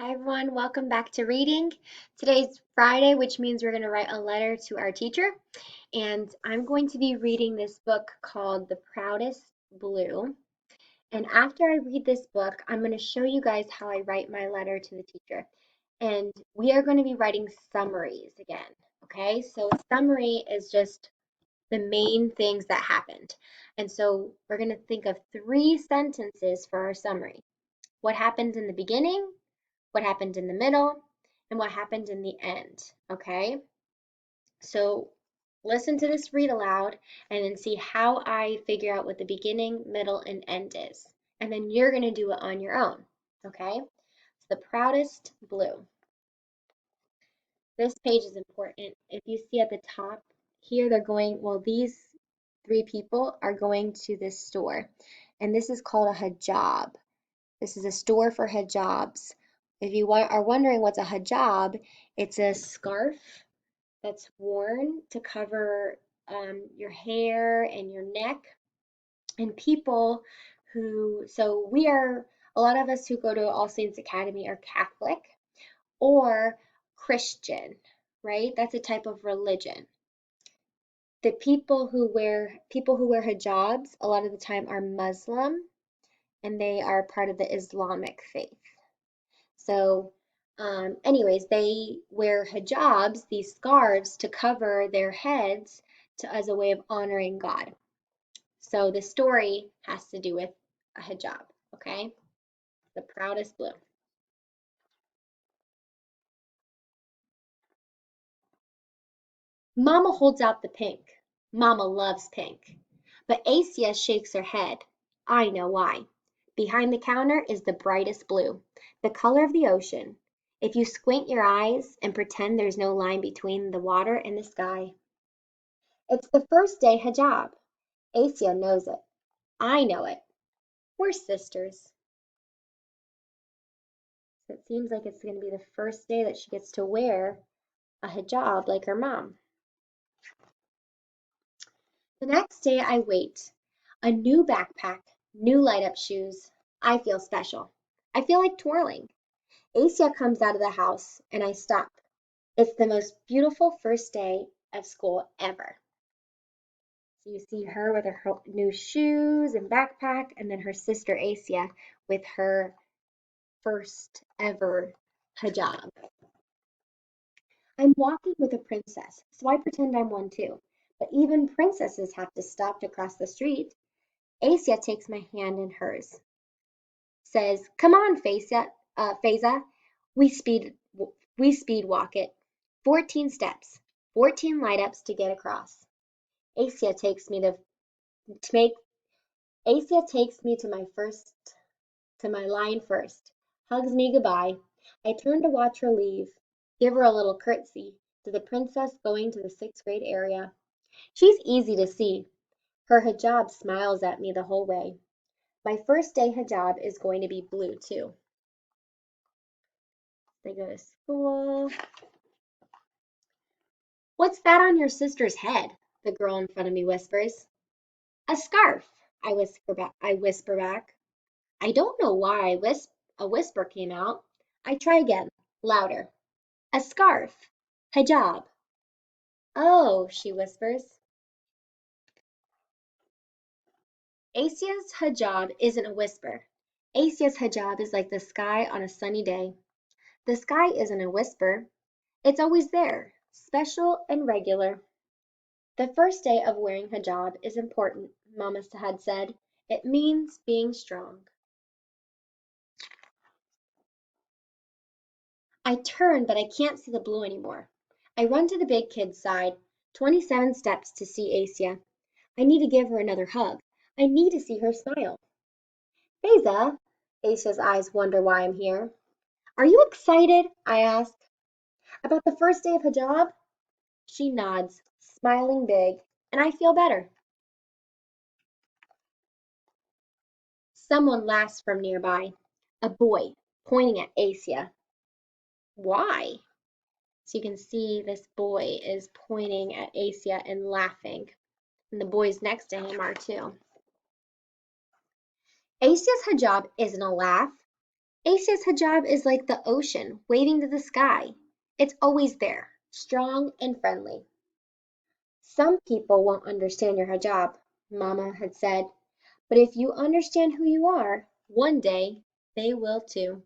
Hi everyone, welcome back to reading. Today's Friday, which means we're going to write a letter to our teacher. And I'm going to be reading this book called The Proudest Blue. And after I read this book, I'm going to show you guys how I write my letter to the teacher. And we are going to be writing summaries again. Okay, so a summary is just the main things that happened. And so we're going to think of 3 sentences for our summary. What happened in the beginning? What happened in the middle, and what happened in the end, okay? So listen to this read aloud and then see how I figure out what the beginning, middle, and end is. And then you're going to do it on your own, okay? It's The Proudest Blue. This page is important. If you see at the top here, these 3 people are going to this store, and this is called a hijab. This is a store for hijabs. If you are wondering what's a hijab, it's a scarf that's worn to cover your hair and your neck. And a lot of us who go to All Saints Academy are Catholic or Christian, right? That's a type of religion. The people who wear hijabs a lot of the time are Muslim, and they are part of the Islamic faith. So, anyways, they wear hijabs, these scarves, to cover their heads as a way of honoring God. So the story has to do with a hijab, okay? The Proudest Blue. Mama holds out the pink. Mama loves pink. But Asia shakes her head. I know why. Behind the counter is the brightest blue, the color of the ocean. If you squint your eyes and pretend there's no line between the water and the sky. It's the first day hijab. Asia knows it. I know it. We're sisters. So it seems like it's going to be the first day that she gets to wear a hijab like her mom. The next day I wait. A new backpack, new light up shoes. I feel special. I feel like twirling. Asia comes out of the house and I stop. It's the most beautiful first day of school ever. So you see her with her new shoes and backpack, and then her sister Asia with her first ever hijab. I'm walking with a princess, so I pretend I'm one too. But even princesses have to stop to cross the street. Asia takes my hand in hers, says, "Come on, Faiza. We speed we speed walk it. 14 steps, 14 light ups to get across." Asia takes me to make Asia takes me to my line first, hugs me goodbye. I turn to watch her leave, give her a little curtsy to the princess going to the 6th grade area. She's easy to see. Her hijab smiles at me the whole way. My first day hijab is going to be blue too. They go to school. What's that on your sister's head? The girl in front of me whispers. A scarf, I whisper back. I don't know why a whisper came out. I try again, louder. A scarf. Hijab. Oh, she whispers. Asia's hijab isn't a whisper. Asia's hijab is like the sky on a sunny day. The sky isn't a whisper. It's always there, special and regular. The first day of wearing hijab is important, Mama had said. It means being strong. I turn, but I can't see the blue anymore. I run to the big kid's side, 27 steps to see Asia. I need to give her another hug. I need to see her smile. Faiza, Asia's eyes wonder why I'm here. Are you excited? I ask. About the first day of hijab? She nods, smiling big, and I feel better. Someone laughs from nearby. A boy, pointing at Asia. Why? So you can see this boy is pointing at Asia and laughing. And the boys next to him are too. Asia's hijab isn't a laugh. Asia's hijab is like the ocean waving to the sky. It's always there, strong and friendly. Some people won't understand your hijab, Mama had said, but if you understand who you are, one day they will too.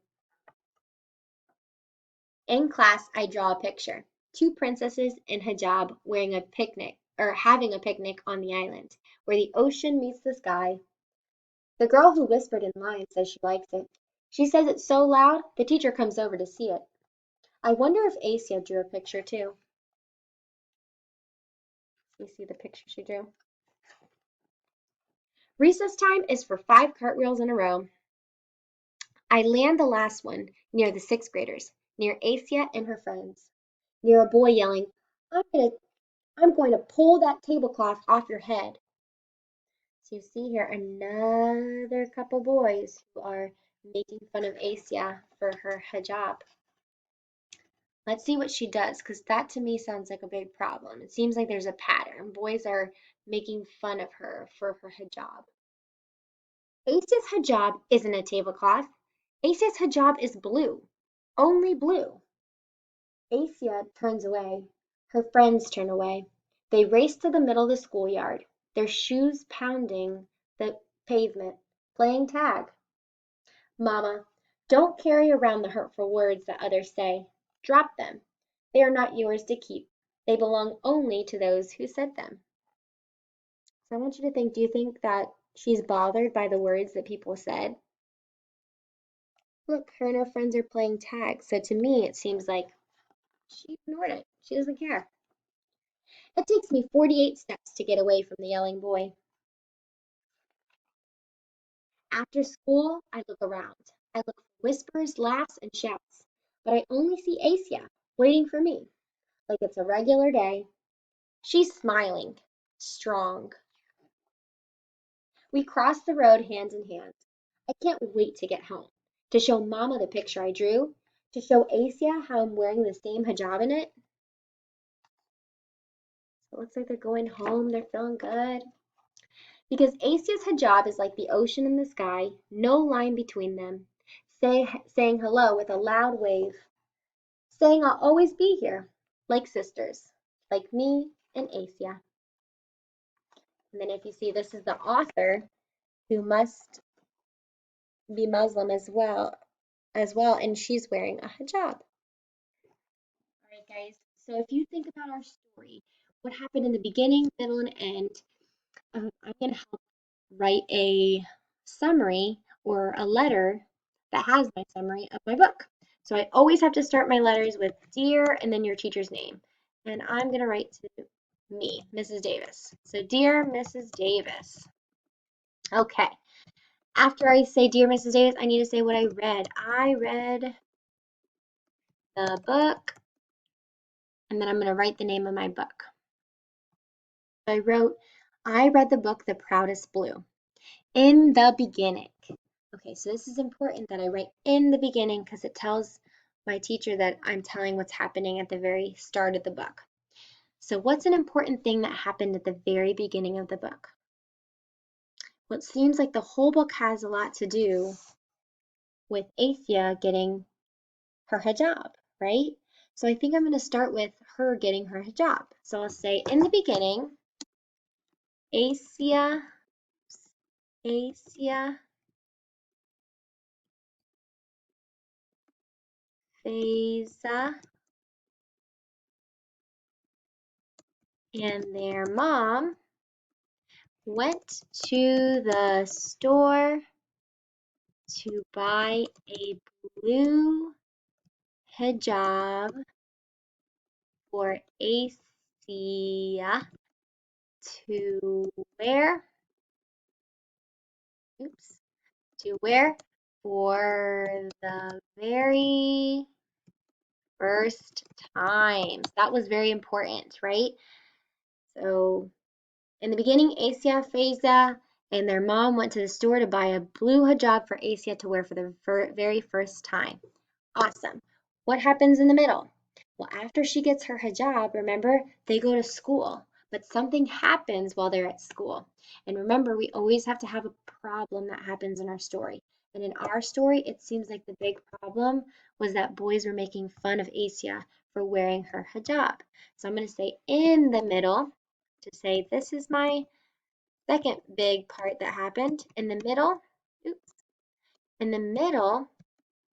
In class, I draw a picture. Two princesses in hijab wearing a picnic or having a picnic on the island, where the ocean meets the sky. The girl who whispered in line says she likes it. She says it's so loud, the teacher comes over to see it. I wonder if Asia drew a picture too. You see the picture she drew. Recess time is for 5 cartwheels in a row. I land the last one near the sixth graders, near Asia and her friends, near a boy yelling, I'm going to pull that tablecloth off your head. So you see here another couple boys who are making fun of Asia for her hijab. Let's see what she does, because that to me sounds like a big problem. It seems like there's a pattern. Boys are making fun of her for her hijab. Asia's hijab isn't a tablecloth. Asia's hijab is blue. Only blue. Asia turns away. Her friends turn away. They race to the middle of the schoolyard, their shoes pounding the pavement, playing tag. Mama, don't carry around the hurtful words that others say. Drop them. They are not yours to keep. They belong only to those who said them. So I want you to think, do you think that she's bothered by the words that people said? Look, her and her friends are playing tag. So to me, it seems like she ignored it. She doesn't care. It takes me 48 steps to get away from the yelling boy. After school, I look around. I look for whispers, laughs, and shouts. But I only see Asia waiting for me, like it's a regular day. She's smiling, strong. We cross the road hand in hand. I can't wait to get home, to show Mama the picture I drew, to show Asia how I'm wearing the same hijab in it. So it looks like they're going home, they're feeling good. Because Asia's hijab is like the ocean and the sky, no line between them. Saying hello with a loud wave. Saying I'll always be here, like sisters, like me and Asia. And then if you see, this is the author who must be Muslim as well, and she's wearing a hijab. All right, guys. So if you think about our story, what happened in the beginning, middle, and end, I'm going to help write a summary or a letter that has my summary of my book. So I always have to start my letters with dear and then your teacher's name. And I'm going to write to me, Mrs. Davis. So dear Mrs. Davis. Okay. After I say dear Mrs. Davis, I need to say what I read. I read the book, and then I'm going to write the name of my book. So I read the book, The Proudest Blue, in the beginning. Okay, so this is important that I write in the beginning because it tells my teacher that I'm telling what's happening at the very start of the book. So what's an important thing that happened at the very beginning of the book? Well, it seems like the whole book has a lot to do with Asia getting her hijab, right? So I think I'm going to start with her getting her hijab. So I'll say in the beginning, Asia Faiza and their mom went to the store to buy a blue hijab for Asia to wear. Oops, to wear for the very first time. That was very important, right? So in the beginning, Asia, Faiza, and their mom went to the store to buy a blue hijab for Asia to wear for the very first time. Awesome. What happens in the middle? Well, after she gets her hijab, remember, they go to school, but something happens while they're at school. And remember, we always have to have a problem that happens in our story. And in our story, it seems like the big problem was that boys were making fun of Asia for wearing her hijab. So I'm going to say in the middle to say this is my second big part that happened. In the middle, oops, in the middle,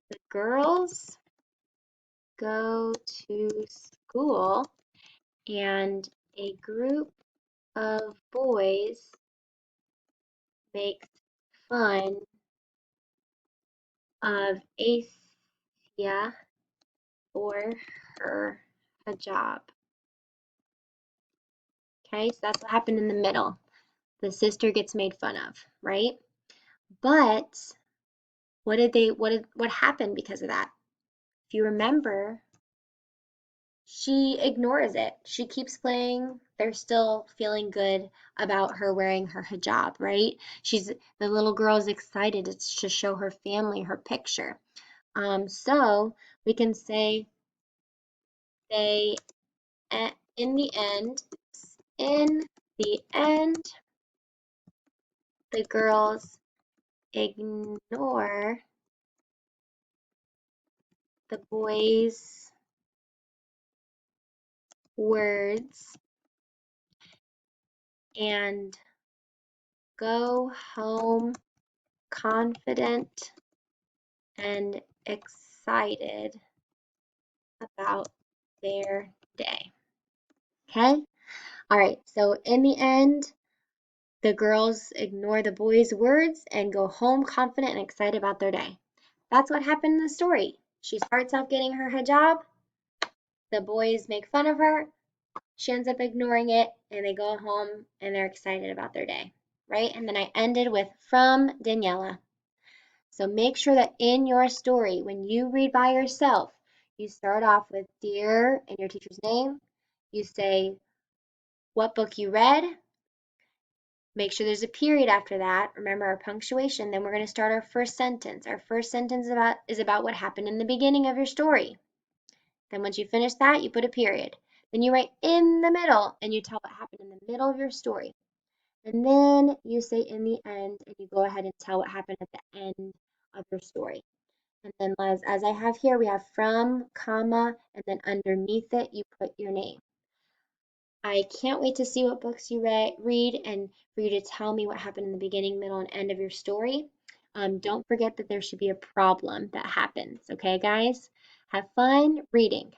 the girls go to school and a group of boys makes fun of Asia for her hijab. Okay, so that's what happened in the middle. The sister gets made fun of, right? But what happened because of that? If you remember, she ignores it. She keeps playing. They're still feeling good about her wearing her hijab, right? The little girl is excited to show her family her picture. So we can say they in the end, in the end, the girls ignore the boys' words and go home confident and excited about their day. Okay? All right, so in the end, the girls ignore the boys' words and go home confident and excited about their day. That's what happened in the story. She starts off getting her hijab, the boys make fun of her, she ends up ignoring it, and they go home and they're excited about their day, right? And then I ended with from Daniela. So make sure that in your story, when you read by yourself, you start off with dear and your teacher's name. You say what book you read. Make sure there's a period after that. Remember our punctuation. Then we're going to start our first sentence. Our first sentence is about what happened in the beginning of your story. Then once you finish that, you put a period. Then you write in the middle and you tell what happened in the middle of your story. And then you say in the end and you go ahead and tell what happened at the end of your story. And then as I have here, we have from, comma, and then underneath it, you put your name. I can't wait to see what books you read and for you to tell me what happened in the beginning, middle, and end of your story. Don't forget that there should be a problem that happens. Okay, guys? Have fun reading.